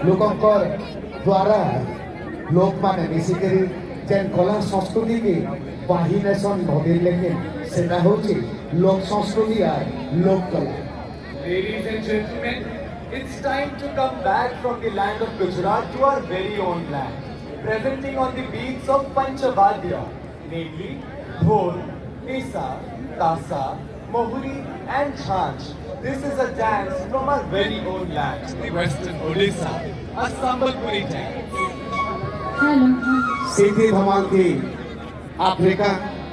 ଲୋକଙ୍କର ଦ୍ୱାରା ଲୋକମାନେ ମିଶିକରି ଯେନ୍ କଲା ସଂସ୍କୃତିକି ବାହି ନେସନ୍ ଭବିର୍ ଲେକିନ୍ ସେଟା ହେଉଛି ଲୋକ ସଂସ୍କୃତି ଆର୍ ଲୋକ କଲା। Ladies and gentlemen, it's time to come back from the land of Gujarat to our very own land, presenting on the beats of Panchavadya, namely Dhol, Nisa, Tasa, Mohuri and Jhanj. This is a dance from our very own land, the Western Odisha, a Sambalpuri dance. सीधी धमाल थी Africa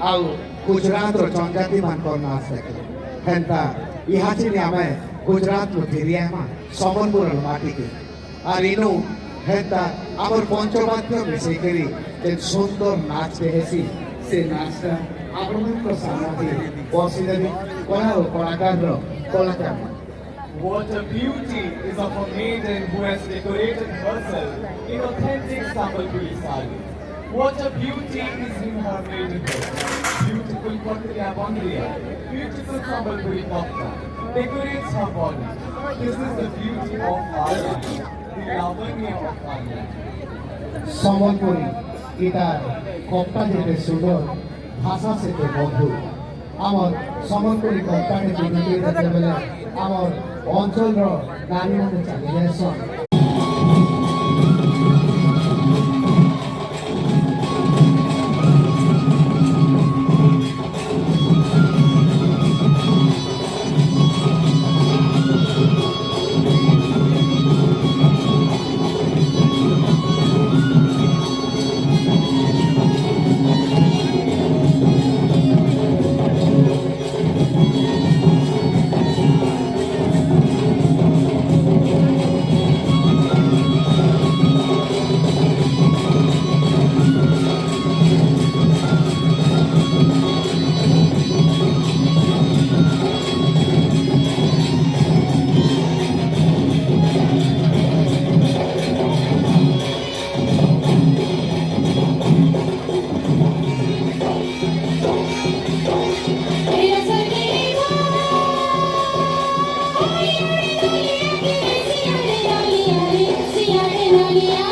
आउ गुजरात रो जनजाति मान को नाच देखे हेंता इहाची ने हमें गुजरात रो area में संबलपुर रो माटी के और इनु हेंता अमर पंचवाद्य मिसे करी जे सुंदर नाच देसी से नाचता आपण को सामने बसिदेवी कला रो कलाकार रो कलाकार। What a beauty is of a maiden who has decorated herself in authentic Sambalpuri sari. What a beauty is in her maidenhood. Beautiful Patriya Bandriya, beautiful Sambalpuri Kapta decorates her body. This is the beauty of our land, the Lavanya of our land. Sambalpuri গীতার কপ্তা যেতে সুন্দর ভাষা সেতে মধুর আমার সম্বলপুরী কপ্তাকে যদি যেতেবেলে আমার অঞ্চলর নারী মানে চালি যাইছন। Yeah.